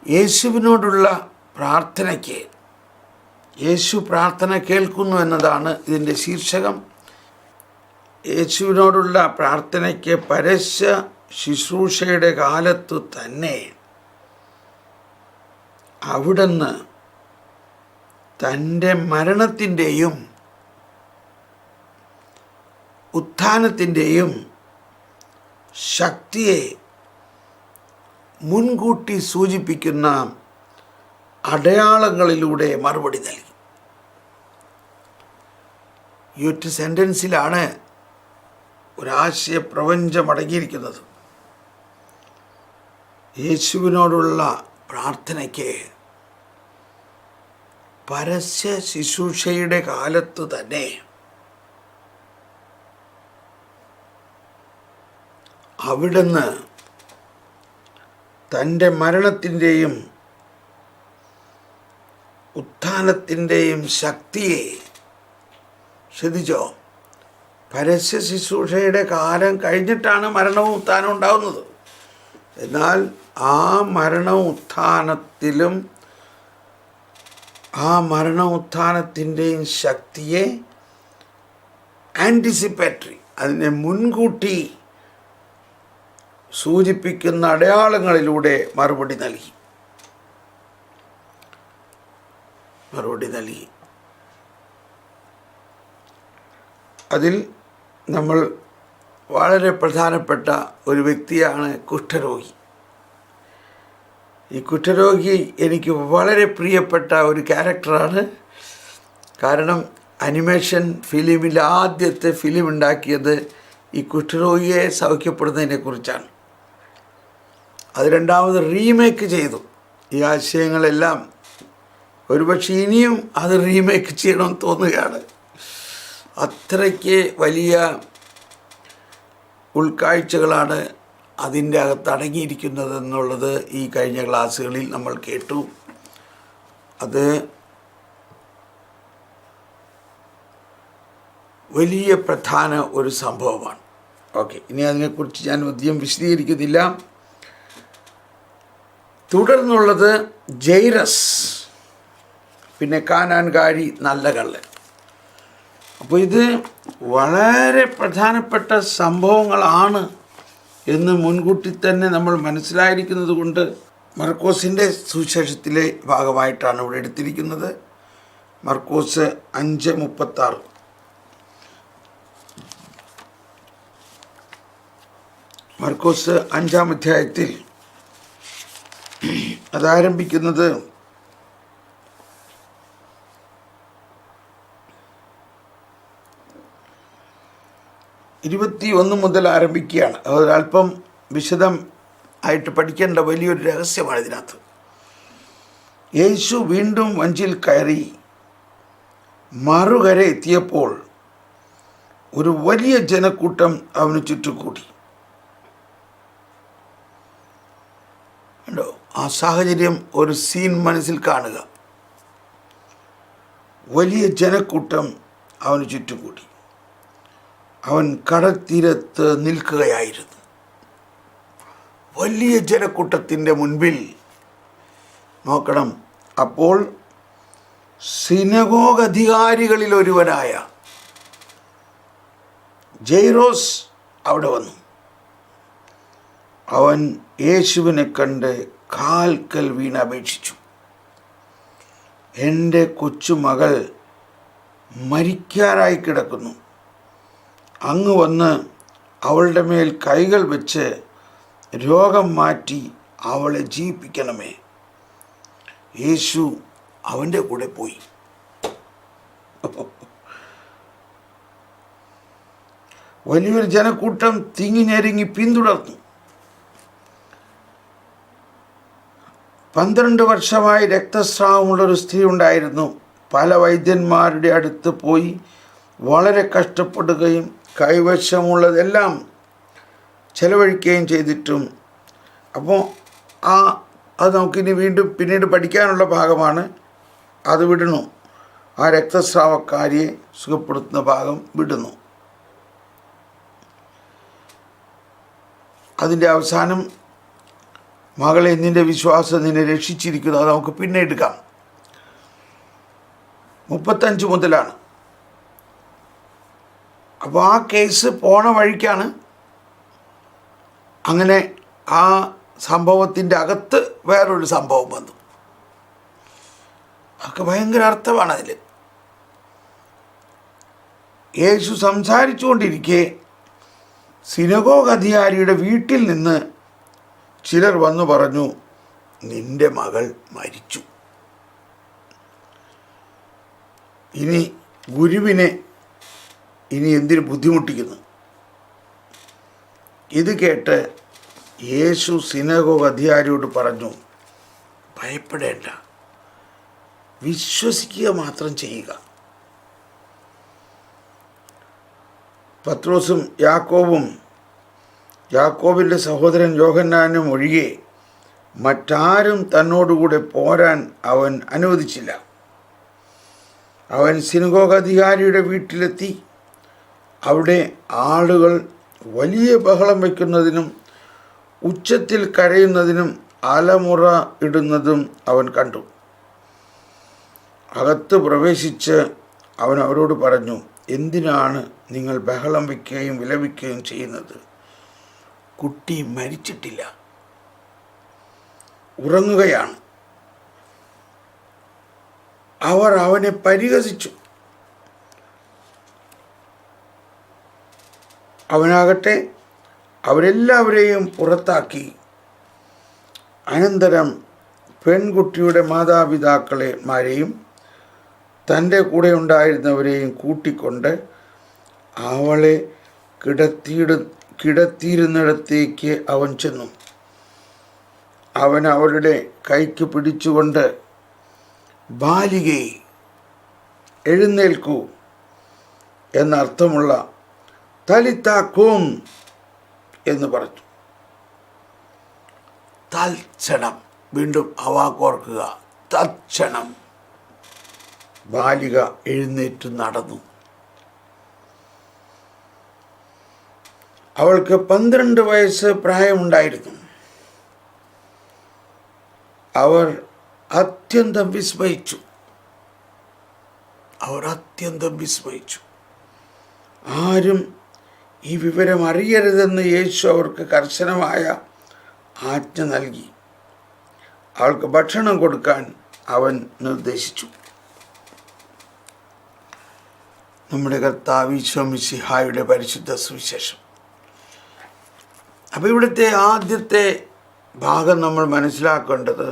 യേശുവിനോടുള്ള പ്രാർത്ഥനയ്ക്ക് യേശു പ്രാർത്ഥന കേൾക്കുന്നു എന്നതാണ് ഇതിൻ്റെ ശീർഷകം. യേശുവിനോടുള്ള പ്രാർത്ഥനയ്ക്ക് പരസ്യ ശുശ്രൂഷയുടെ കാലത്തു തന്നെ അവിടുന്ന് തൻ്റെ മരണത്തിൻ്റെയും ഉത്ഥാനത്തിൻ്റെയും ശക്തിയെ മുൻകൂട്ടി സൂചിപ്പിക്കുന്ന അടയാളങ്ങളിലൂടെ മറുപടി നൽകി. ഈ ഒറ്റ സെൻറ്റൻസിലാണ് ഒരാശയപ്രപഞ്ചം അടങ്ങിയിരിക്കുന്നത്. യേശുവിനോടുള്ള പ്രാർത്ഥനയ്ക്ക് പരസ്യ ശുശ്രൂഷയുടെ കാലത്ത് തന്നെ അവിടുന്ന് തൻ്റെ മരണത്തിൻ്റെയും ഉത്ഥാനത്തിൻ്റെയും ശക്തിയെ, ശ്രദ്ധിച്ചോ, പരസ്യ ശുശ്രൂഷയുടെ കാലം കഴിഞ്ഞിട്ടാണ് മരണവും ഉത്ഥാനവും ഉണ്ടാകുന്നത്. എന്നാൽ ആ മരണവും ഉത്ഥാനത്തിലും ആ മരണ ഉത്ഥാനത്തിൻ്റെയും ശക്തിയെ ആൻറ്റിസിപ്പേറ്ററി, അതിനെ മുൻകൂട്ടി സൂചിപ്പിക്കുന്ന അടയാളങ്ങളിലൂടെ മറുപടി നൽകി. അതിൽ നമ്മൾ വളരെ പ്രധാനപ്പെട്ട ഒരു വ്യക്തിയാണ് കുഷ്ഠരോഗി. ഈ കുഷ്ഠരോഗി എനിക്ക് വളരെ പ്രിയപ്പെട്ട ഒരു ക്യാരക്ടറാണ്. കാരണം അനിമേഷൻ ഫിലിമിൽ ആദ്യത്തെ ഫിലിം ഉണ്ടാക്കിയത് ഈ കുഷ്ഠരോഗിയെ സൗഖ്യപ്പെടുന്നതിനെക്കുറിച്ചാണ്. അത് രണ്ടാമത് റീമേക്ക് ചെയ്തു. ഈ ആശയങ്ങളെല്ലാം ഒരുപക്ഷെ ഇനിയും അത് റീമേക്ക് ചെയ്യണമെന്ന് തോന്നുകയാണ്. അത്രയ്ക്ക് വലിയ ഉൾക്കാഴ്ചകളാണ് അതിൻ്റെ അകത്ത് അടങ്ങിയിരിക്കുന്നത് എന്നുള്ളത് ഈ കഴിഞ്ഞ ക്ലാസ്സുകളിൽ നമ്മൾ കേട്ടു. അത് വലിയ പ്രധാന ഒരു സംഭവമാണ്. ഓക്കെ, ഇനി അതിനെക്കുറിച്ച് ഞാൻ അധികം വിശദീകരിക്കുന്നില്ല. തുടർന്നുള്ളത് ജൈറസ്, പിന്നെ കാനാൻകാരി, നല്ല കള്ളൻ. അപ്പോൾ ഇത് വളരെ പ്രധാനപ്പെട്ട സംഭവങ്ങളാണ് എന്ന് മുൻകൂട്ടി തന്നെ നമ്മൾ മനസ്സിലായിരിക്കുന്നത് കൊണ്ട് മർക്കോസിൻ്റെ സുവിശേഷത്തിലെ ഭാഗമായിട്ടാണ് ഇവിടെ എടുത്തിരിക്കുന്നത്. മർക്കോസ് 5:36. മർക്കോസ് 5-ാം അധ്യായത്തിൽ അതാരംഭിക്കുന്നത് 21 മുതൽ ആരംഭിക്കുകയാണ്. അല്പം വിശദം ആയിട്ട് പഠിക്കേണ്ട വലിയൊരു രഹസ്യമാണ് ഇതിനകത്ത്. യേശു വീണ്ടും വഞ്ചിയിൽ കയറി മറുകര എത്തിയപ്പോൾ ഒരു വലിയ ജനക്കൂട്ടം അവന് ചുറ്റുകൂടി. ആ സാഹചര്യം, ഒരു സീൻ മനസ്സിൽ കാണുക. വലിയ ജനക്കൂട്ടം അവന് ചുറ്റുകൂടി. അവൻ കടൽ തീരത്ത് നിൽക്കുകയായിരുന്നു. വലിയ ജനക്കൂട്ടത്തിൻ്റെ മുൻപിൽ നോക്കണം. അപ്പോൾ സിനഗോഗ് അധികാരികളിൽ ഒരുവനായ ജൈറോസ് അവിടെ വന്നു. അവൻ യേശുവിനെ കണ്ട് കാൽക്കൽ വീണപേക്ഷിച്ചു, എൻ്റെ കൊച്ചുമകൾ മരിക്കാറായി കിടക്കുന്നു. അങ്ങ് വന്ന് അവളുടെ മേൽ കൈകൾ വെച്ച് രോഗം മാറ്റി അവളെ ജീവിപ്പിക്കണമേ. യേശു അവൻ്റെ കൂടെ പോയി. വലിയൊരു ജനക്കൂട്ടം തിങ്ങി ഞെരുങ്ങി പിന്തുടർന്നു. 12 വർഷമായി രക്തസ്രാവമുള്ളൊരു സ്ത്രീ ഉണ്ടായിരുന്നു. പല വൈദ്യന്മാരുടെ അടുത്ത് പോയി വളരെ കഷ്ടപ്പെടുകയും കൈവശമുള്ളതെല്ലാം ചെലവഴിക്കുകയും ചെയ്തിട്ടും, അപ്പോൾ അത് നമുക്കിനി പിന്നീട് പഠിക്കാനുള്ള ഭാഗമാണ്. അത് വിടുന്നു. ആ രക്തസ്രാവക്കാരിയെ സുഖപ്പെടുത്തുന്ന ഭാഗം വിടുന്നു. അതിൻ്റെ അവസാനം മകളെ, നിൻ്റെ വിശ്വാസം നിന്നെ രക്ഷിച്ചിരിക്കുന്നു. അത് നമുക്ക് പിന്നെ എടുക്കാം. 35 മുതലാണ്. അപ്പോൾ ആ കേസ് പോണ വഴിക്കാണ് അങ്ങനെ ആ സംഭവത്തിൻ്റെ അകത്ത് വേറൊരു സംഭവം വന്നു. അതൊക്കെ ഭയങ്കര അർത്ഥമാണ് അതിൽ. യേശു സംസാരിച്ചുകൊണ്ടിരിക്കെ സിനഗോഗ് അധികാരിയുടെ വീട്ടിൽ നിന്ന് ചിലർ വന്നു പറഞ്ഞു, നിന്റെ മകൾ മരിച്ചു. ഇനി ഗുരുവിനെ ഇനി എന്തിനു ബുദ്ധിമുട്ടിക്കുന്നു? ഇത് കേട്ട് യേശു സിനഗോഗ് അധികാരിയോട് പറഞ്ഞു, ഭയപ്പെടേണ്ട, വിശ്വസിക്കുക മാത്രം ചെയ്യുക. പത്രോസും യാക്കോബിൻ്റെ സഹോദരൻ യോഹന്നാനും ഒഴികെ മറ്റാരും തന്നോടുകൂടെ പോരാൻ അവൻ അനുവദിച്ചില്ല. അവൻ സിനഗോഗ് അധികാരിയുടെ വീട്ടിലെത്തി. അവിടെ ആളുകൾ വലിയ ബഹളം വയ്ക്കുന്നതിനും ഉച്ചത്തിൽ കരയുന്നതിനും അലമുറ ഇടുന്നതും അവൻ കണ്ടു. അകത്ത് പ്രവേശിച്ച് അവൻ അവരോട് പറഞ്ഞു, എന്തിനാണ് നിങ്ങൾ ബഹളം വയ്ക്കുകയും വിലപിക്കുകയും ചെയ്യുന്നത്? കുട്ടി മരിച്ചിട്ടില്ല, ഉറങ്ങുകയാണ്. അവർ അവനെ പരിഹസിച്ചു. അവനാകട്ടെ അവരെല്ലാവരെയും പുറത്താക്കി. അനന്തരം പെൺകുട്ടിയുടെ മാതാപിതാക്കളെമാരെയും തൻ്റെ കൂടെ ഉണ്ടായിരുന്നവരെയും കൂട്ടിക്കൊണ്ട് അവളെ കിടത്തിയിരുന്നിടത്തേക്ക് അവൻ ചെന്നു. അവൻ അവരുടെ കൈക്ക് പിടിച്ചുകൊണ്ട്, ബാലികേ, എഴുന്നേൽക്കൂ എന്നർത്ഥമുള്ള തലിത്താ കൂം എന്ന് പറഞ്ഞു. തൽക്ഷണം, വീണ്ടും ആ വാക്കോർക്കുക, തൽക്ഷണം ബാലിക എഴുന്നേറ്റ് നടന്നു. അവൾക്ക് 12 വയസ്സ് പ്രായമുണ്ടായിരുന്നു. അവർ അത്യന്തം വിസ്മയിച്ചു. ആരും ഈ വിവരം അറിയരുതെന്ന് യേശു അവർക്ക് കർശനമായ ആജ്ഞ നൽകി. അവൾക്ക് ഭക്ഷണം കൊടുക്കാൻ അവൻ നിർദ്ദേശിച്ചു. നമ്മുടെ കർത്താവ് ഈശോ മിശിഹായുടെ പരിശുദ്ധ സുവിശേഷം. അപ്പോൾ ഇവിടുത്തെ ആദ്യത്തെ ഭാഗം നമ്മൾ മനസ്സിലാക്കേണ്ടത്,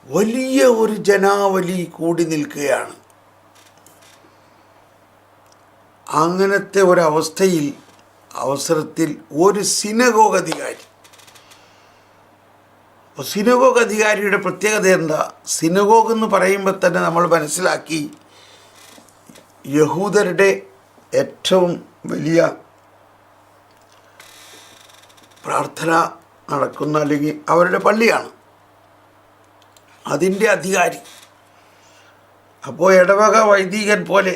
വലിയ ഒരു ജനാവലി കൂടി നിൽക്കുകയാണ്. അങ്ങനത്തെ അവസരത്തിൽ ഒരു സിനഗോഗ് അധികാരി. സിനഗോഗ് അധികാരിയുടെ പ്രത്യേകത എന്താ? സിനഗോഗ് എന്ന് പറയുമ്പോൾ തന്നെ നമ്മൾ മനസ്സിലാക്കി, യഹൂദരുടെ ഏറ്റവും വലിയ പ്രാർത്ഥന നടക്കുന്ന, അല്ലെങ്കിൽ അവരുടെ പള്ളിയാണ്, അതിൻ്റെ അധികാരി. അപ്പോൾ ഇടവക വൈദികൻ പോലെ,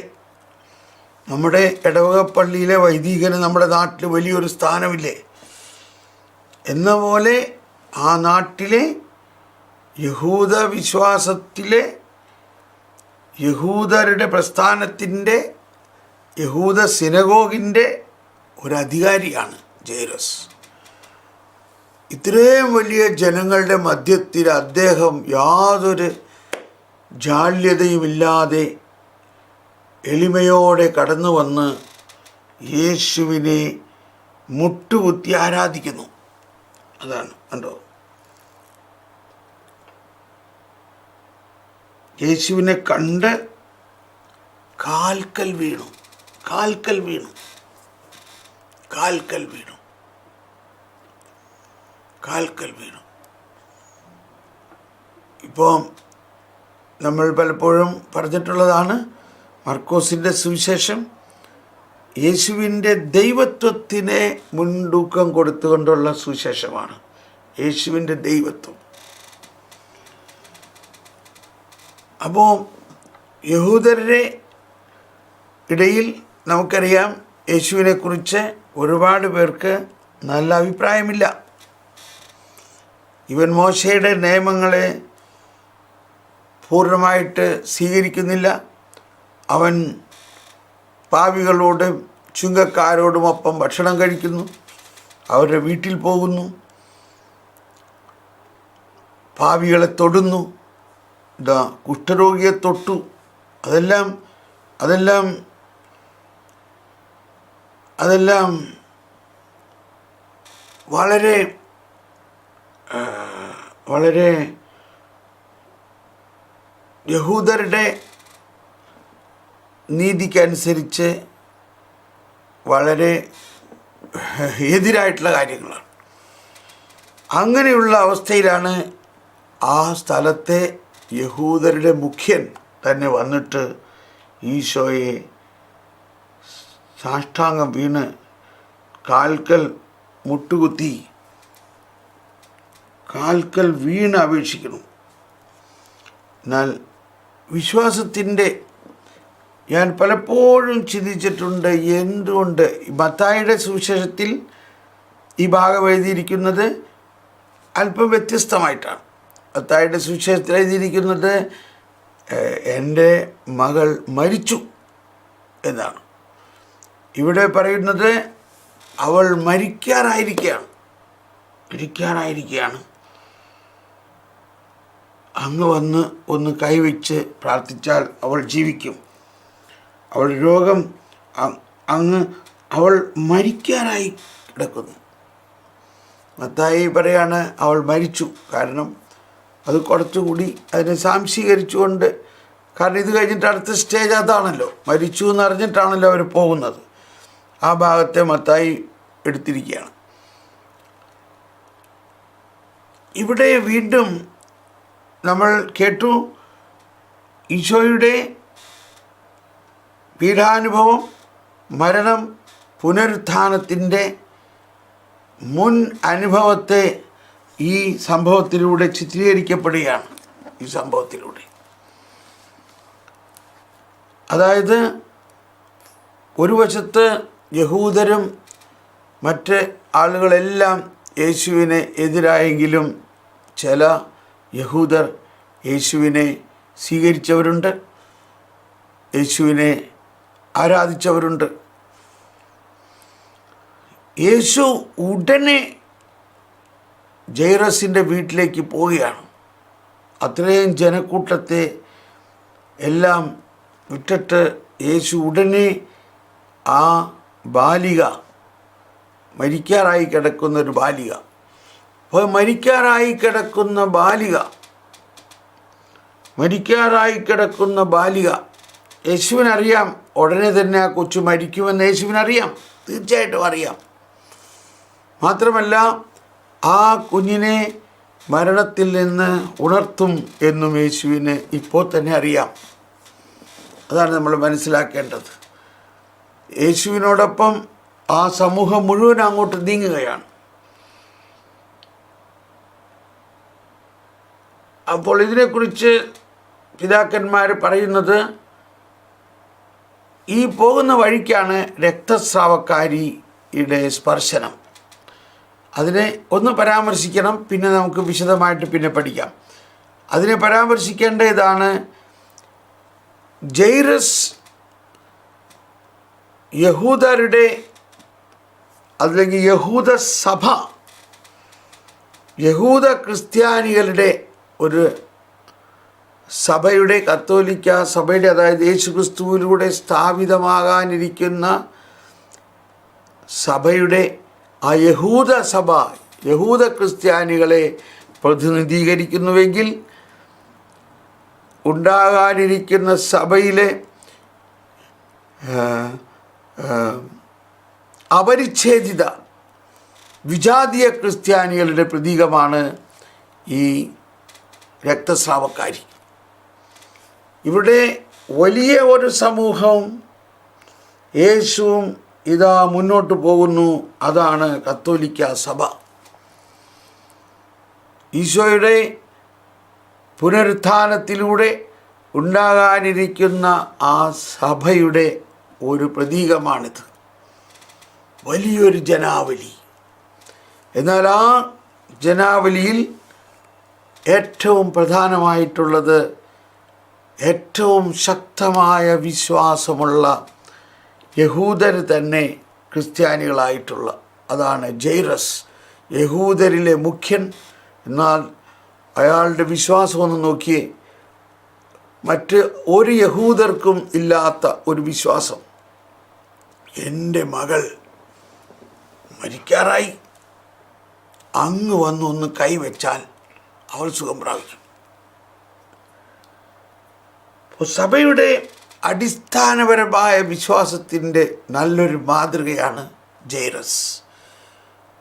നമ്മുടെ ഇടവക പള്ളിയിലെ വൈദികന് നമ്മുടെ നാട്ടിൽ വലിയൊരു സ്ഥാനമില്ലേ എന്ന പോലെ ആ നാട്ടിലെ യഹൂദ വിശ്വാസത്തിലെ യഹൂദരുടെ പ്രസ്ഥാനത്തിൻ്റെ, യഹൂദ സിനഗോഗിൻ്റെ ഒരു അധികാരിയാണ് ജൈറസ്. ഇത്രയും വലിയ ജനങ്ങളുടെ മധ്യത്തിൽ അദ്ദേഹം യാതൊരു ജാള്യതയുമില്ലാതെ എളിമയോടെ കടന്നു വന്ന് യേശുവിനെ മുട്ടുകുത്തി ആരാധിക്കുന്നു. അതാണ് കണ്ടോ, യേശുവിനെ കണ്ട് കാൽക്കൽ വീണു. ഇപ്പോൾ നമ്മൾ പലപ്പോഴും പറഞ്ഞിട്ടുള്ളതാണ്, മർക്കോസിൻ്റെ സുവിശേഷം യേശുവിൻ്റെ ദൈവത്വത്തിനെ മുൻതൂക്കം കൊടുത്തുകൊണ്ടുള്ള സുവിശേഷമാണ്. യേശുവിൻ്റെ ദൈവത്വം. അപ്പോൾ യഹൂദരുടെ ഇടയിൽ നമുക്കറിയാം, യേശുവിനെക്കുറിച്ച് ഒരുപാട് പേർക്ക് നല്ല അഭിപ്രായമില്ല. ഇവൻ മോശയുടെ നിയമങ്ങളെ പൂർണ്ണമായിട്ട് സ്വീകരിക്കുന്നില്ല. അവൻ പാപികളോടും ചുങ്കക്കാരോടുമൊപ്പം ഭക്ഷണം കഴിക്കുന്നു, അവരുടെ വീട്ടിൽ പോകുന്നു, പാപികളെ തൊടുന്നു, കുഷ്ഠരോഗിയെ തൊട്ടു. അതെല്ലാം വളരെ വളരെ യഹൂദരുടെ നീതിക്കനുസരിച്ച് വളരെ എതിരായിട്ടുള്ള കാര്യങ്ങളാണ്. അങ്ങനെയുള്ള അവസ്ഥയിലാണ് ആ സ്ഥലത്തെ യഹൂദരുടെ മുഖ്യൻ തന്നെ വന്നിട്ട് ഈശോയെ സാഷ്ടാംഗം വീണ് കാൽക്കൽ മുട്ടുകുത്തി അപേക്ഷിക്കുന്നു. എന്നാൽ വിശ്വാസത്തിൻ്റെ ഞാൻ പലപ്പോഴും ചിന്തിച്ചിട്ടുണ്ട്, എന്തുകൊണ്ട് മത്തായിയുടെ സുവിശേഷത്തിൽ ഈ ഭാഗം എഴുതിയിരിക്കുന്നത് അല്പം വ്യത്യസ്തമായിട്ടാണ്. മത്തായിയുടെ സുവിശേഷത്തിൽ എഴുതിയിരിക്കുന്നത് എൻ്റെ മകൾ മരിച്ചു എന്നാണ്. ഇവിടെ പറയുന്നത് അവൾ മരിക്കാറായിരിക്കുകയാണ്. അങ്ങ് വന്ന് ഒന്ന് കൈവച്ച് പ്രാർത്ഥിച്ചാൽ അവൾ ജീവിക്കും. അവളുടെ രോഗം അവൾ മരിക്കാറായി കിടക്കുന്നു. മത്തായി പറയാണ് അവൾ മരിച്ചു. കാരണം അത് കുറച്ചുകൂടി അതിനെ സാംശീകരിച്ചുകൊണ്ട്, കാരണം ഇത് കഴിഞ്ഞിട്ട് അടുത്ത സ്റ്റേജ് അതാണല്ലോ, മരിച്ചു എന്ന് അറിഞ്ഞിട്ടാണല്ലോ അവർ പോകുന്നത്. ആ ഭാഗത്തെ മത്തായി എടുത്തിരിക്കുകയാണ്. ഇവിടെ വീണ്ടും നമ്മൾ കേട്ടു ഈശോയുടെ പീഡാനുഭവം, മരണം, പുനരുത്ഥാനത്തിൻ്റെ മുൻ അനുഭവത്തെ ഈ സംഭവത്തിലൂടെ ചിത്രീകരിക്കപ്പെടുകയാണ്. ഈ സംഭവത്തിലൂടെ അതായത് ഒരു വശത്ത് യഹൂദരും മറ്റ് ആളുകളെല്ലാം യേശുവിനെ എതിരായെങ്കിലും ചില യഹൂദർ യേശുവിനെ സ്വീകരിച്ചവരുണ്ട്, യേശുവിനെ ആരാധിച്ചവരുണ്ട്. യേശു ഉടനെ ജൈറസിൻ്റെ വീട്ടിലേക്ക് പോവുകയാണ്. അത്രയും ജനക്കൂട്ടത്തെ എല്ലാം വിട്ടിട്ട് യേശു ഉടനെ ആ ബാലിക, മരിക്കാറായി കിടക്കുന്നൊരു ബാലിക, അപ്പോൾ മരിക്കാറായി കിടക്കുന്ന ബാലിക യേശുവിനറിയാം ഉടനെ തന്നെ ആ കൊച്ചു മരിക്കുമെന്ന് യേശുവിനറിയാം, തീർച്ചയായിട്ടും അറിയാം. മാത്രമല്ല ആ കുഞ്ഞിനെ മരണത്തിൽ നിന്ന് ഉണർത്തും എന്നും യേശുവിന് ഇപ്പോൾ തന്നെ അറിയാം. അതാണ് നമ്മൾ മനസ്സിലാക്കേണ്ടത്. യേശുവിനോടൊപ്പം ആ സമൂഹം മുഴുവൻ അങ്ങോട്ട് നീങ്ങുകയാണ്. അപ്പോൾ ഇതിനെക്കുറിച്ച് പിതാക്കന്മാർ പറയുന്നത്, ഈ പോകുന്ന വഴിക്കാണ് രക്തസ്രാവക്കാരിയുടെ സ്പർശനം. അതിനെ ഒന്ന് പരാമർശിക്കണം, പിന്നെ നമുക്ക് വിശദമായിട്ട് പിന്നെ പഠിക്കാം. അതിനെ പരാമർശിക്കേണ്ട ഇതാണ്, ജൈറസ് യഹൂദരുടെ അല്ലെങ്കിൽ യഹൂദ ക്രിസ്ത്യാനികളുടെ ഒരു സഭയുടെ, കത്തോലിക്ക സഭയുടെ, അതായത് യേശുക്രിസ്തുവിലൂടെ സ്ഥാപിതമാകാനിരിക്കുന്ന സഭയുടെ ആ യഹൂദ ക്രിസ്ത്യാനികളെ പ്രതിനിധീകരിക്കുന്നുവെങ്കിൽ ഉണ്ടാകാനിരിക്കുന്ന സഭയിലെ അപരിച്ഛേദിത വിജാതീയ ക്രിസ്ത്യാനികളുടെ പ്രതീകമാണ് ഈ രക്തസ്രാവക്കാരി. ഇവിടെ വലിയ ഒരു സമൂഹവും യേശുവും ഇതാ മുന്നോട്ട് പോകുന്നു. അതാണ് കത്തോലിക്ക സഭ. ഈശോയുടെ പുനരുത്ഥാനത്തിലൂടെ ഉണ്ടാകാനിരിക്കുന്ന ആ സഭയുടെ ഒരു പ്രതീകമാണിത്. വലിയൊരു ജനാവലി. എന്നാൽ ആ ജനാവലിയിൽ ഏറ്റവും പ്രധാനമായിട്ടുള്ളത് ഏറ്റവും ശക്തമായ വിശ്വാസമുള്ള യഹൂദർ തന്നെ ക്രിസ്ത്യാനികളായിട്ടുള്ള, അതാണ് ജൈറസ്, യഹൂദരിലെ മുഖ്യൻ. എന്നാൽ അയാളുടെ വിശ്വാസമൊന്ന് നോക്കിയേ, മറ്റ് ഒരു യഹൂദർക്കും ഇല്ലാത്ത ഒരു വിശ്വാസം. എൻ്റെ മകൾ മരിക്കാറായി, അങ്ങ് വന്നൊന്ന് കൈവച്ചാൽ അവൾ സുഖം പ്രാപിക്കും. അപ്പോൾ സഭയുടെ അടിസ്ഥാനപരമായ വിശ്വാസത്തിൻ്റെ നല്ലൊരു മാതൃകയാണ് ജൈറസ്,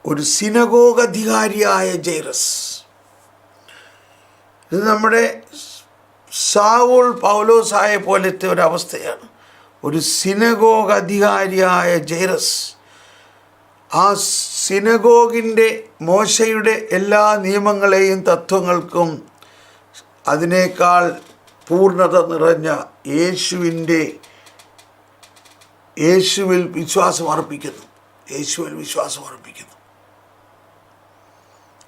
ഒരു സിനഗോഗ് അധികാരിയായ ജൈറസ്. ഇത് നമ്മുടെ സാവൂൾ പൗലോസായ പോലത്തെ ഒരവസ്ഥയാണ്. ഒരു സിനഗോഗ് അധികാരിയായ ജൈറസ് ആ സിനഗോഗിൻ്റെ മോശയുടെ എല്ലാ നിയമങ്ങളെയും തത്വങ്ങൾക്കും അതിനേക്കാൾ പൂർണ്ണത നിറഞ്ഞ യേശുവിൽ വിശ്വാസം അർപ്പിക്കുന്നു.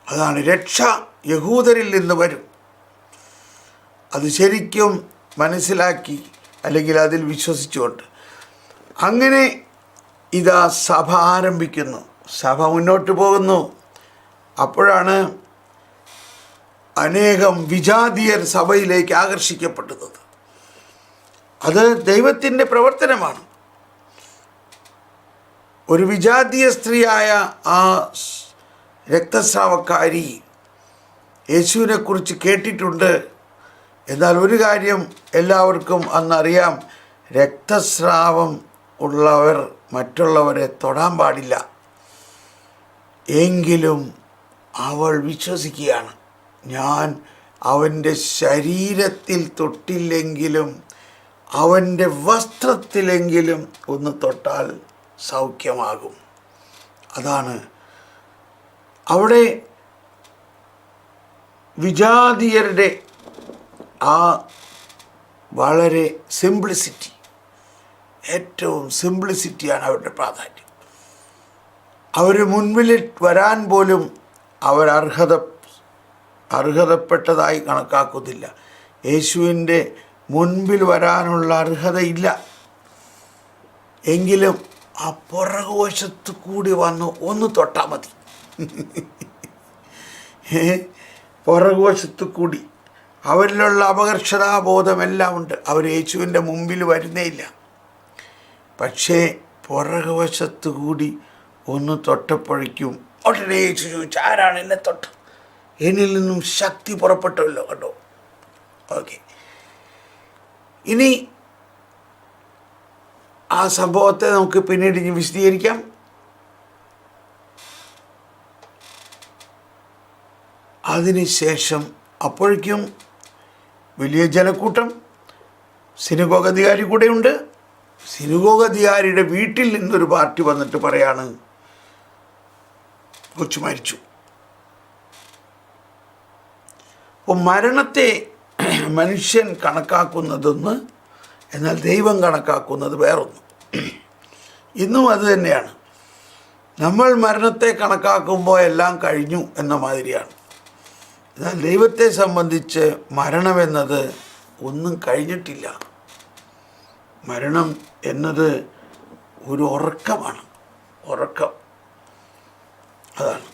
അതാണ് രക്ഷ യഹൂദരിൽ നിന്ന് വരും. അത് ശരിക്കും മനസ്സിലാക്കി അല്ലെങ്കിൽ അതിൽ വിശ്വസിച്ചുകൊണ്ട് അങ്ങനെ ഇതാ സഭ ആരംഭിക്കുന്നു, സഭ മുന്നോട്ട് പോകുന്നു. അപ്പോഴാണ് അനേകം വിജാതീയർ സഭയിലേക്ക് ആകർഷിക്കപ്പെടുന്നത്. അത് ദൈവത്തിൻ്റെ പ്രവർത്തനമാണ്. ഒരു വിജാതീയ സ്ത്രീയായ ആ രക്തസ്രാവക്കാരി യേശുവിനെക്കുറിച്ച് കേട്ടിട്ടുണ്ട്. എന്നാൽ ഒരു കാര്യം എല്ലാവർക്കും അന്നറിയാം, രക്തസ്രാവം ഉള്ളവർ മറ്റുള്ളവരെ തൊടാൻ പാടില്ല. എങ്കിലും അവൾ വിശ്വസിക്കുകയാണ്, ഞാൻ അവൻ്റെ ശരീരത്തിൽ തൊട്ടില്ലെങ്കിലും അവൻ്റെ വസ്ത്രത്തിലെങ്കിലും ഒന്ന് തൊട്ടാൽ സൗഖ്യമാകും. അതാണ് അവിടെ വിജാതീയരുടെ ആ വളരെ സിംപ്ലിസിറ്റി, ഏറ്റവും സിംപ്ലിസിറ്റിയാണ് അവരുടെ പ്രാധാന്യം. അവർ മുൻപിൽ വരാൻ പോലും അവർ അർഹതപ്പെട്ടതായി കണക്കാക്കുന്നില്ല. യേശുവിൻ്റെ മുൻപിൽ വരാനുള്ള അർഹതയില്ല. എങ്കിലും ആ പുറകുവശത്ത് കൂടി വന്ന് ഒന്ന് തൊട്ടാൽ മതി. പുറകുവശത്ത് കൂടി അവരിലുള്ള അപകർഷതാബോധമെല്ലാം ഉണ്ട്. അവർ യേശുവിൻ്റെ മുമ്പിൽ വരുന്നേയില്ല. പക്ഷേ പുറകുവശത്ത് കൂടി ഒന്ന് തൊട്ടപ്പോഴേക്കും ഉടനെ യേശു ചോദിച്ചു, ആരാണ് എന്നെ തൊട്ട്? എന്നിൽ നിന്നും ശക്തി പുറപ്പെട്ടല്ലോ. കണ്ടോ? ഓക്കെ, ഇനി ആ സംഭവത്തെ നമുക്ക് പിന്നീട് ഇനി വിശദീകരിക്കാം. അതിനുശേഷം അപ്പോഴേക്കും വലിയ ജനക്കൂട്ടം, സിനഗോഗ് അധികാരി കൂടെയുണ്ട്. സിനഗോഗ് അധികാരിയുടെ വീട്ടിൽ നിന്നൊരു പാർട്ടി വന്നിട്ട് പറയാണ്, കൊച്ചു മരിച്ചു. അപ്പോൾ മരണത്തെ മനുഷ്യൻ കണക്കാക്കുന്നതൊന്ന്, എന്നാൽ ദൈവം കണക്കാക്കുന്നത് വേറൊന്ന്. ഇന്നും അത് തന്നെയാണ്. നമ്മൾ മരണത്തെ കണക്കാക്കുമ്പോൾ എല്ലാം കഴിഞ്ഞു എന്ന മാതിരിയാണ്. എന്നാൽ ദൈവത്തെ സംബന്ധിച്ച് മരണമെന്നത് ഒന്നും കഴിഞ്ഞിട്ടില്ല. മരണം എന്നത് ഒരു ഉറക്കമാണ്. അതാണ്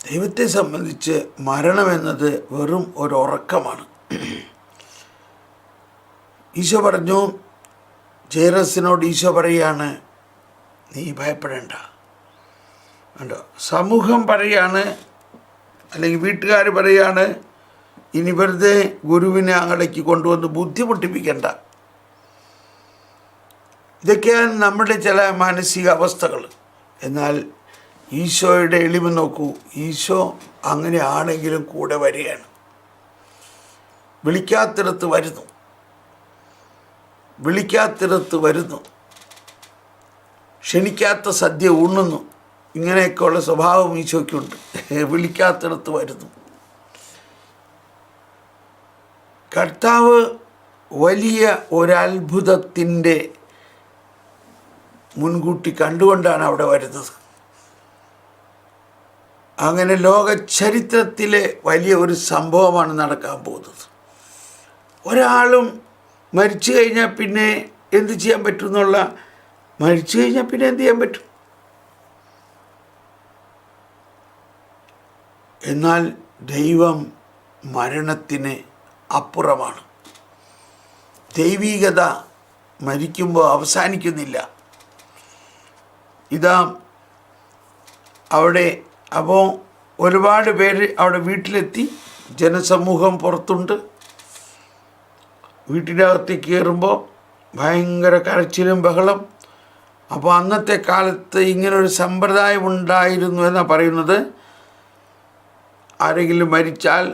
ദൈവത്തെ സംബന്ധിച്ച് മരണമെന്നത് വെറും ഒരു ഉറക്കമാണ്. ഈശോ പറഞ്ഞു, ജൈറസിനോട് ഈശോ പറയുകയാണ്, നീ ഭയപ്പെടേണ്ട. കണ്ടോ? സമൂഹം പറയാണ്, അല്ലെങ്കിൽ വീട്ടുകാർ പറയാണ്, ഇനി വെറുതെ ഗുരുവിനെ അങ്ങടേക്ക് കൊണ്ടുവന്ന് ബുദ്ധിമുട്ടിപ്പിക്കണ്ട. ഇതൊക്കെയാണ് നമ്മുടെ ചില മാനസിക അവസ്ഥകൾ. എന്നാൽ ഈശോയുടെ എളിമ നോക്കൂ. ഈശോ അങ്ങനെ ആണെങ്കിലും കൂടെ വരികയാണ്. വിളിക്കാത്തിടത്ത് വരുന്നു, ക്ഷണിക്കാത്ത സദ്യ ഉണ്ണുന്നു. ഇങ്ങനെയൊക്കെയുള്ള സ്വഭാവം ഈശോയ്ക്കുണ്ട്. വിളിക്കാത്തിടത്ത് വരുന്നു. കർത്താവ് വലിയ ഒരത്ഭുതത്തിൻ്റെ മുൻകൂട്ടി കണ്ടുകൊണ്ടാണ് അവിടെ വരുന്നത്. അങ്ങനെ ലോക ചരിത്രത്തിലെ വലിയ ഒരു സംഭവമാണ് നടക്കാൻ പോകുന്നത്. ഒരാളും മരിച്ചു കഴിഞ്ഞാൽ പിന്നെ എന്ത് ചെയ്യാൻ പറ്റും എന്നുള്ള, മരിച്ചു കഴിഞ്ഞാൽ പിന്നെ എന്ത് ചെയ്യാൻ പറ്റും? എന്നാൽ ദൈവം മരണത്തിന് അപ്പുറമാണ്. ദൈവീകത മരിക്കുമ്പോൾ അവസാനിക്കുന്നില്ല. ഇതാ അവിടെ അപ്പോൾ ഒരുപാട് പേര് അവിടെ വീട്ടിലെത്തി. ജനസമൂഹം പുറത്തുണ്ട്. വീട്ടിനകത്തേക്ക് കയറുമ്പോൾ ഭയങ്കര കരച്ചിലും ബഹളം. അപ്പോൾ അന്നത്തെ കാലത്ത് ഇങ്ങനൊരു സമ്പ്രദായം ഉണ്ടായിരുന്നു എന്നാണ് പറയുന്നത്. ആരെങ്കിലും മരിച്ചാൽ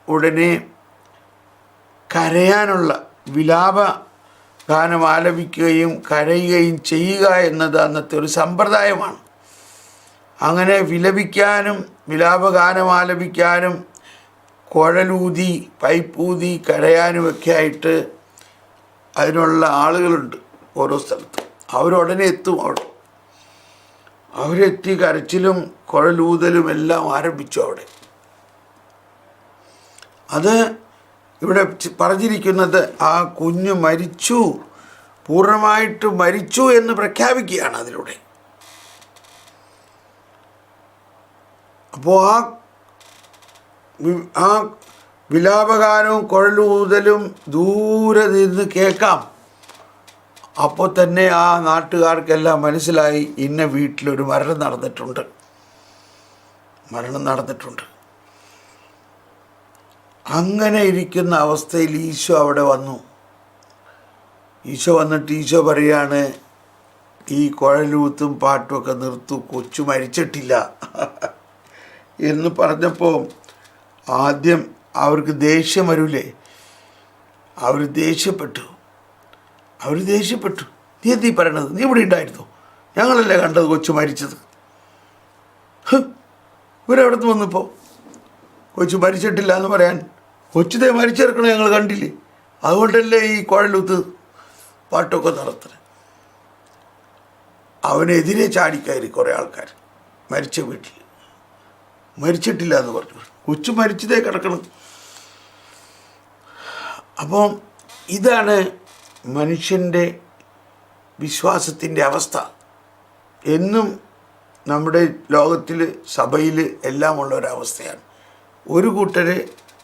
ഉടനെ കരയാനുള്ള വിലാപ ഗാനം ആലപിക്കുകയും കരയുകയും ചെയ്യുക എന്നത് അന്നത്തെ ഒരു സമ്പ്രദായമാണ്. അങ്ങനെ വിലപിക്കാനും വിലാപഗാനം ആലപിക്കാനും കുഴലൂതി പൈപ്പൂതി കരയാനുമൊക്കെ ആയിട്ട് അതിനുള്ള ആളുകളുണ്ട് ഓരോ സ്ഥലത്തും. അവരുടനെ എത്തും. അവരെത്തി കരച്ചിലും കുഴലൂതലും എല്ലാം ആരംഭിച്ചു അവിടെ. അത് ഇവിടെ പറഞ്ഞിരിക്കുന്നത് ആ കുഞ്ഞ് മരിച്ചു, പൂർണ്ണമായിട്ട് മരിച്ചു എന്ന് പ്രഖ്യാപിക്കുകയാണ് അതിലൂടെ. അപ്പോൾ ആ വിലാപഗാനവും കുഴലൂതലും ദൂരെ നിന്ന് കേൾക്കാം. അപ്പോൾ തന്നെ ആ നാട്ടുകാർക്കെല്ലാം മനസ്സിലായി ഇന്ന വീട്ടിലൊരു മരണം നടന്നിട്ടുണ്ട്. അങ്ങനെ ഇരിക്കുന്ന അവസ്ഥയിൽ ഈശോ അവിടെ വന്നു. ഈശോ വന്നിട്ട് ഈശോ പറയാണ്, ഈ കുഴലൂത്തും പാട്ടുമൊക്കെ നിർത്തു, കൊച്ചു മരിച്ചിട്ടില്ല എന്ന് പറഞ്ഞപ്പോൾ ആദ്യം അവർക്ക് ദേഷ്യം വരൂലേ? അവർ ദേഷ്യപ്പെട്ടു. നീ എന്തീ പറയണത്? നീ ഇവിടെ ഉണ്ടായിരുന്നു, ഞങ്ങളല്ലേ കണ്ടത് കൊച്ചു മരിച്ചത്. ഇവരെവിടെ നിന്ന് വന്നിപ്പോൾ കൊച്ചു മരിച്ചിട്ടില്ല എന്ന് പറയാൻ? കൊച്ചുതേ മരിച്ചെടുക്കണം ഞങ്ങൾ കണ്ടില്ലേ, അതുകൊണ്ടല്ലേ ഈ കുഴലൂത്ത് പാട്ടൊക്കെ നടത്തുന്നത്. അവനെതിരെ ചാടിക്കയറി കുറേ ആൾക്കാർ. മരിച്ച വീട്ടിൽ മരിച്ചിട്ടില്ല എന്ന് പറഞ്ഞു, കൊച്ചു മരിച്ചതേ കിടക്കണം. അപ്പം ഇതാണ് മനുഷ്യൻ്റെ വിശ്വാസത്തിൻ്റെ അവസ്ഥ. എന്നും നമ്മുടെ ലോകത്തിൽ സഭയിൽ എല്ലാം ഉള്ള ഒരവസ്ഥയാണ്. ഒരു കൂട്ടരെ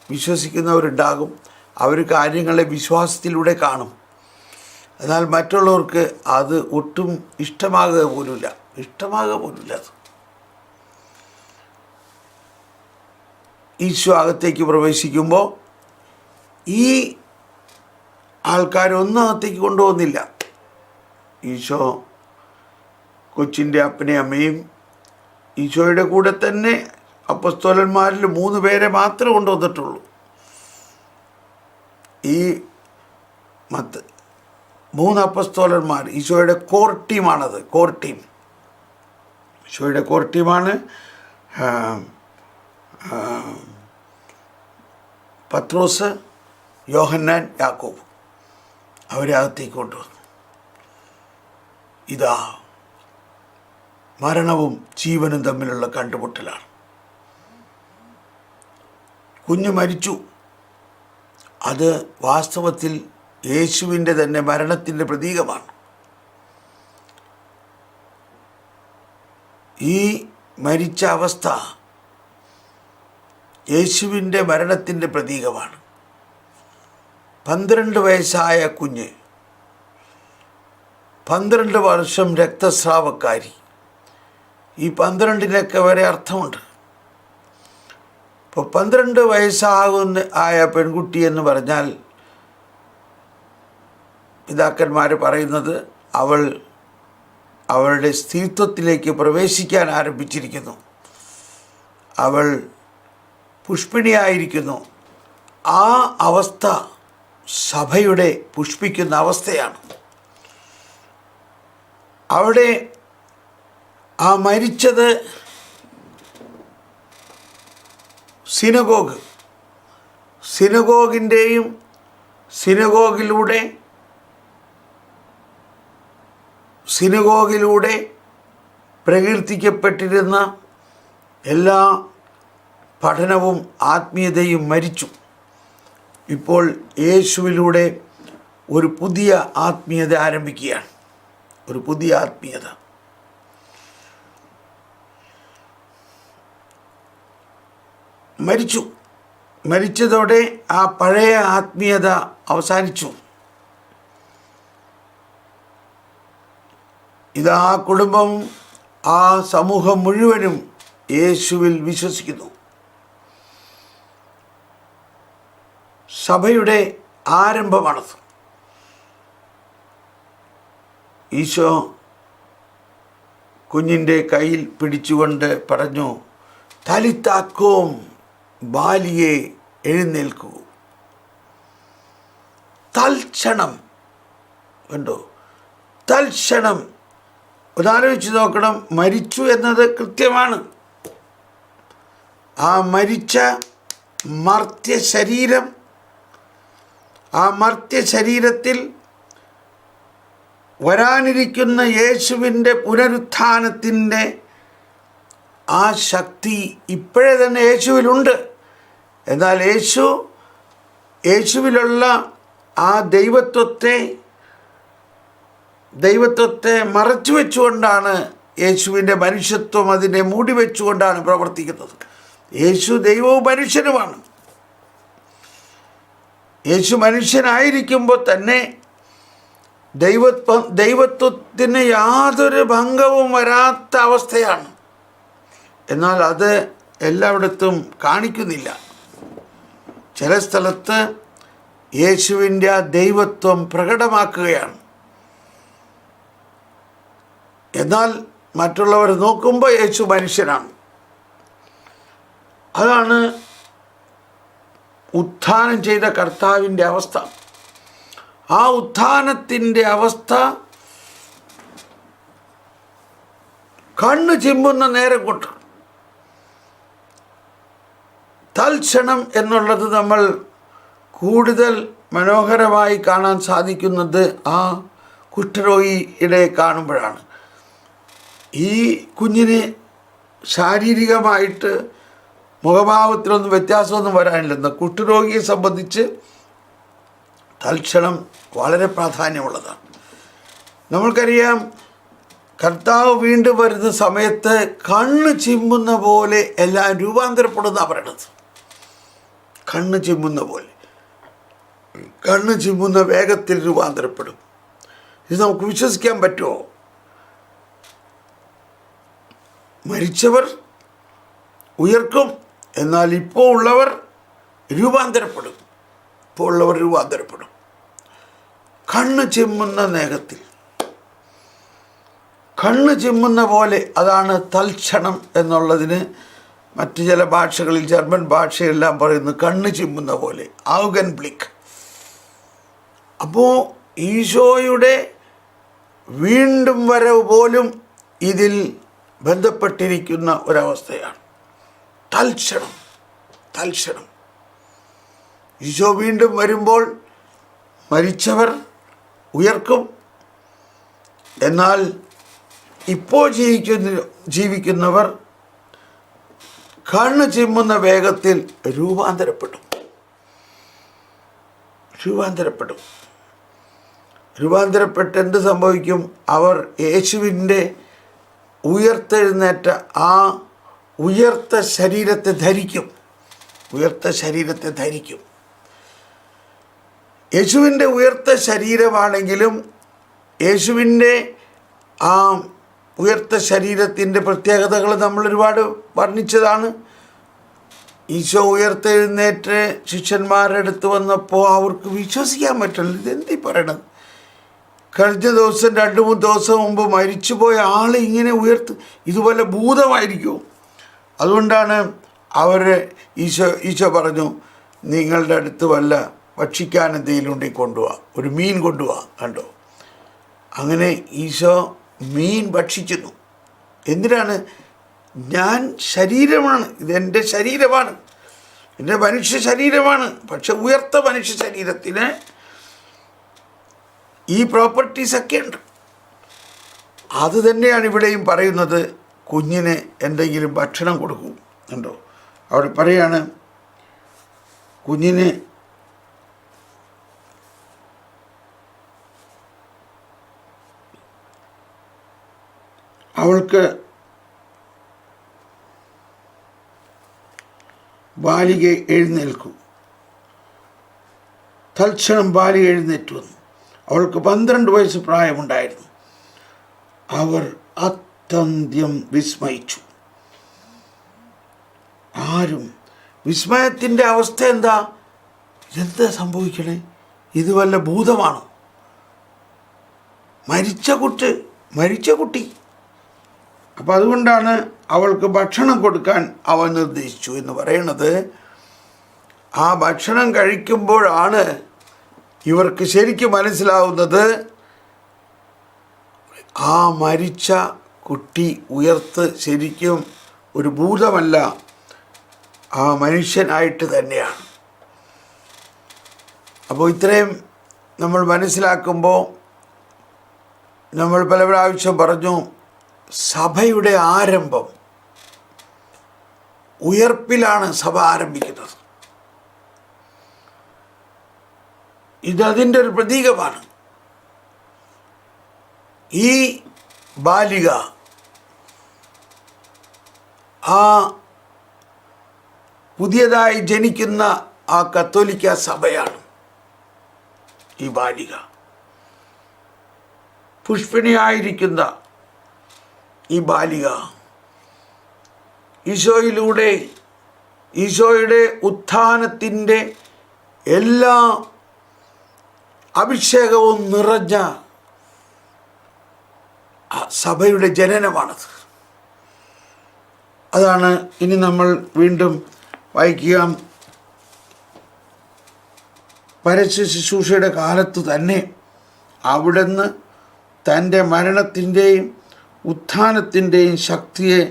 വിശ്വസിക്കുന്നവരുണ്ടാകും, അവർ കാര്യങ്ങളെ വിശ്വാസത്തിലൂടെ കാണും. എന്നാൽ മറ്റുള്ളവർക്ക് അത് ഒട്ടും ഇഷ്ടമാകുക പോലുമില്ല അത്. ഈശോ അകത്തേക്ക് പ്രവേശിക്കുമ്പോൾ ഈ ആൾക്കാരൊന്നും അകത്തേക്ക് കൊണ്ടുപോകുന്നില്ല. ഈശോ കൊച്ചിൻ്റെ അപ്പനെയും അമ്മയും ഈശോയുടെ കൂടെ തന്നെ അപ്പസ്തോലന്മാരിൽ 3 പേരെ മാത്രമേ കൊണ്ടുവന്നിട്ടുള്ളൂ. ഈ 3 അപ്പസ്തോലന്മാർ ഈശോയുടെ കോർ ടീമാണത്. ഈശോയുടെ കോർ ടീമാണ്. പത്രോസ്, യോഹന്നാൻ, യാക്കോബ്. അവരെ അകത്തേക്ക് കൊണ്ടുവന്നു. ഇതാ മരണവും ജീവനും തമ്മിലുള്ള കണ്ടുമുട്ടലാണ്. കുഞ്ഞ് മരിച്ചു. അത് വാസ്തവത്തിൽ യേശുവിൻ്റെ തന്നെ മരണത്തിൻ്റെ പ്രതീകമാണ്. ഈ മരിച്ച അവസ്ഥ യേശുവിൻ്റെ മരണത്തിൻ്റെ പ്രതീകമാണ്. 12 വയസ്സായ കുഞ്ഞ്, 12 വർഷം രക്തസ്രാവക്കാരി. ഈ 12-നൊക്കെ വരെ അർത്ഥമുണ്ട്. ഇപ്പോൾ 12 ആയ പെൺകുട്ടി എന്ന് പറഞ്ഞാൽ പിതാക്കന്മാർ പറയുന്നത് അവളുടെ സ്ത്രീത്വത്തിലേക്ക് പ്രവേശിക്കാൻ ആരംഭിച്ചിരിക്കുന്നു. അവൾ പുഷ്പിണിയായിരിക്കുന്നു. ആ അവസ്ഥ സഭയുടെ പുഷ്പിക്കുന്ന അവസ്ഥയാണ്. അവിടെ ആ മരിച്ചത് സിനഗോഗിൻ്റെയും സിനഗോഗിലൂടെ പ്രകീർത്തിക്കപ്പെട്ടിരുന്ന എല്ലാ പഠനവും ആത്മീയതയും മരിച്ചു. ഇപ്പോൾ യേശുവിലൂടെ ഒരു പുതിയ ആത്മീയത ആരംഭിക്കുകയാണ്. ഒരു പുതിയ ആത്മീയത. മരിച്ചതോടെ ആ പഴയ ആത്മീയത അവസാനിച്ചു. ഇതാ കുടുംബം, ആ സമൂഹം മുഴുവനും യേശുവിൽ വിശ്വസിക്കുന്നു. സഭയുടെ ആരംഭമാണത്. ഈശോ കുഞ്ഞിൻ്റെ കയ്യിൽ പിടിച്ചുകൊണ്ട് പറഞ്ഞു, തലിത്താക്കോം, ബാലിയെ എഴുന്നേൽക്കൂ. തൽക്ഷണം, കണ്ടോ, തൽക്ഷണം. ഒന്നാലോചിച്ച് നോക്കണം, മരിച്ചു എന്നത് കൃത്യമാണ്. ആ മരിച്ച മർത്യ ശരീരം, ആ മർത്യ ശരീരത്തിൽ വരാനിരിക്കുന്ന യേശുവിൻ്റെ പുനരുത്ഥാനത്തിൻ്റെ ആ ശക്തി ഇപ്പോഴേ തന്നെ യേശുവിലുണ്ട്. എന്നാൽ യേശുവിലുള്ള ആ ദൈവത്വത്തെ മറച്ചു വെച്ചുകൊണ്ടാണ്, യേശുവിൻ്റെ മനുഷ്യത്വം അതിനെ മൂടി വെച്ചുകൊണ്ടാണ് പ്രവർത്തിക്കുന്നത്. യേശു ദൈവവും മനുഷ്യനുമാണ്. യേശു മനുഷ്യനായിരിക്കുമ്പോൾ തന്നെ ദൈവത്വത്തിന് യാതൊരു ഭംഗവും വരാത്ത അവസ്ഥയാണ്. എന്നാൽ അത് എല്ലായിടത്തും കാണിക്കുന്നില്ല. ചില സ്ഥലത്ത് യേശുവിൻ്റെ ആ ദൈവത്വം പ്രകടമാക്കുകയാണ്. എന്നാൽ മറ്റുള്ളവർ നോക്കുമ്പോൾ യേശു മനുഷ്യനാണ്. അതാണ് ഉത്ഥാനം ചെയ്ത കർത്താവിൻ്റെ അവസ്ഥ. ആ ഉത്ഥാനത്തിൻ്റെ അവസ്ഥ കണ്ണ് ചിമ്മുന്ന നേരം കൊണ്ട്, തൽക്ഷണം എന്നുള്ളത് നമ്മൾ കൂടുതൽ മനോഹരമായി കാണാൻ സാധിക്കുന്നത് ആ കുഷ്ഠരോഗിയുടെ കാണുമ്പോഴാണ്. ഈ കുഞ്ഞിന് ശാരീരികമായിട്ട് മുഖഭാവത്തിലൊന്നും വ്യത്യാസമൊന്നും വരാനില്ലെന്ന്. കുഷ്ഠരോഗിയെ സംബന്ധിച്ച് തൽക്ഷണം വളരെ പ്രാധാന്യമുള്ളതാണ്. നമ്മൾക്കറിയാം, കർത്താവ് വീണ്ടും വരുന്ന സമയത്ത് കണ്ണ് ചിമ്മുന്ന പോലെ എല്ലാം രൂപാന്തരപ്പെടുന്ന പറയണത്. കണ്ണ് ചിമ്മുന്ന പോലെ, കണ്ണ് ചിമ്മുന്ന വേഗത്തിൽ രൂപാന്തരപ്പെടും. ഇത് നമുക്ക് വിശ്വസിക്കാൻ പറ്റുമോ? മരിച്ചവർ ഉയർക്കും, എന്നാൽ ഇപ്പോൾ ഉള്ളവർ രൂപാന്തരപ്പെടും. കണ്ണ് ചിമ്മുന്ന നേരത്തിൽ, കണ്ണ് ചിമ്മുന്ന പോലെ. അതാണ് തൽക്ഷണം എന്നുള്ളതിന് മറ്റ് ചില ഭാഷകളിൽ, ജർമ്മൻ ഭാഷയെല്ലാം പറയുന്നു കണ്ണ് ചിമ്മുന്ന പോലെ, ഔഗൻ ബ്ലിക്ക്. അപ്പോൾ ഈശോയുടെ വീണ്ടും വരവ് പോലും ഇതിൽ ബന്ധപ്പെട്ടിരിക്കുന്ന ഒരവസ്ഥയാണ്. തൽക്ഷണം ഈശോ വീണ്ടും വരുമ്പോൾ മരിച്ചവർ ഉയർക്കും, എന്നാൽ ഇപ്പോൾ ജീവിക്കുന്നവർ കണ്ണ് ചിമ്മുന്ന വേഗത്തിൽ രൂപാന്തരപ്പെട്ട് എന്ത് സംഭവിക്കും? അവർ യേശുവിൻ്റെ ഉയർത്തെഴുന്നേറ്റ ആ ഉയർത്ത ശരീരത്തെ ധരിക്കും. യേശുവിൻ്റെ ഉയർത്ത ശരീരമാണെങ്കിലും യേശുവിൻ്റെ ആ ഉയർത്ത ശരീരത്തിൻ്റെ പ്രത്യേകതകൾ നമ്മൾ ഒരുപാട് വർണ്ണിച്ചതാണ്. ഈശോ ഉയർത്തെഴുന്നേറ്റ് ശിഷ്യന്മാരുടെ അടുത്ത് വന്നപ്പോൾ അവർക്ക് വിശ്വസിക്കാൻ പറ്റില്ല. ഇതെന്തീ പറയണത്? കഴിഞ്ഞ ദിവസം 2-3 ദിവസം മുമ്പ് മരിച്ചുപോയ ആൾ ഇങ്ങനെ ഇതുപോലെ ഭൂതമായിരിക്കുമോ? അതുകൊണ്ടാണ് ഈശോ പറഞ്ഞു, നിങ്ങളുടെ അടുത്ത് വല്ല ഭക്ഷിക്കാൻ എന്തെങ്കിലും ഉണ്ടെങ്കിൽ കൊണ്ടുപോവാ, ഒരു മീൻ കൊണ്ടുപോവാ. കണ്ടോ? അങ്ങനെ ഈശോ മീൻ ഭക്ഷിക്കുന്നു. എന്തിനാണ്? ഞാൻ ശരീരമാണ്, ഇതെൻ്റെ ശരീരമാണ്, എൻ്റെ മനുഷ്യ ശരീരമാണ്. പക്ഷെ ഉയർത്ത മനുഷ്യ ശരീരത്തിന് ഈ പ്രോപ്പർട്ടീസൊക്കെ ഉണ്ട്. അത് തന്നെയാണ് ഇവിടെയും പറയുന്നത്. കുഞ്ഞിന് എന്തെങ്കിലും ഭക്ഷണം കൊടുക്കും ഉണ്ടോ? അവിടെ പറയാണ് കുഞ്ഞിന് അവൾക്ക് ബാലിക എഴുന്നേൽക്കൂ. തൽക്ഷണം ബാലിക എഴുന്നേറ്റു വന്നു. അവൾക്ക് 12 വയസ്സ് പ്രായമുണ്ടായിരുന്നു. അവർ അത്യന്തം വിസ്മയിച്ചു. ആരും വിസ്മയത്തിൻ്റെ അവസ്ഥ എന്താ സംഭവിക്കണേ? ഇത് വല്ല ഭൂതമാണോ? മരിച്ച കുട്ടി. അപ്പം അതുകൊണ്ടാണ് അവൾക്ക് ഭക്ഷണം കൊടുക്കാൻ അവൻ നിർദ്ദേശിച്ചു എന്ന് പറയുന്നത്. ആ ഭക്ഷണം കഴിക്കുമ്പോഴാണ് ഇവർക്ക് ശരിക്കും മനസ്സിലാവുന്നത് ആ മരിച്ച കുട്ടി ഉയർത്ത് ശരിക്കും ഒരു ഭൂതമല്ല, ആ മനുഷ്യനായിട്ട് തന്നെയാണ്. അപ്പോൾ ഇത്രയും നമ്മൾ മനസ്സിലാക്കുമ്പോൾ നമ്മൾ പല പ്രാവശ്യം പറഞ്ഞു, സഭയുടെ ആരംഭം ഉയർപ്പിലാണ് സഭ ആരംഭിക്കുന്നത്. ഇതതിൻ്റെ ഒരു പ്രതീകമാണ്. ഈ ബാലിക ആ പുതിയതായി ജനിക്കുന്ന ആ കത്തോലിക്ക സഭയാണ്. ഈ ബാലിക പുഷ്പിണിയായിരിക്കുന്ന ഈ ബാലിക ഈശോയുടെ ഉത്ഥാനത്തിൻ്റെ എല്ലാ അഭിഷേകവും നിറഞ്ഞ സഭയുടെ ജനനമാണത്. അതാണ് ഇനി നമ്മൾ വീണ്ടും വായിക്കുക. പരസ്യ ശുശ്രൂഷയുടെ കാലത്ത് തന്നെ അവിടുന്ന് തൻ്റെ മരണത്തിൻ്റെയും ഉത്ഥാനത്തിൻ്റെയും ശക്തിയെ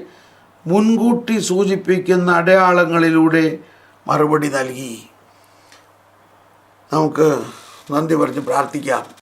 മുൻകൂട്ടി സൂചിപ്പിക്കുന്ന അടയാളങ്ങളിലൂടെ മറുപടി നൽകി. നമുക്ക് നന്ദി പറഞ്ഞ് പ്രാർത്ഥിക്കാം.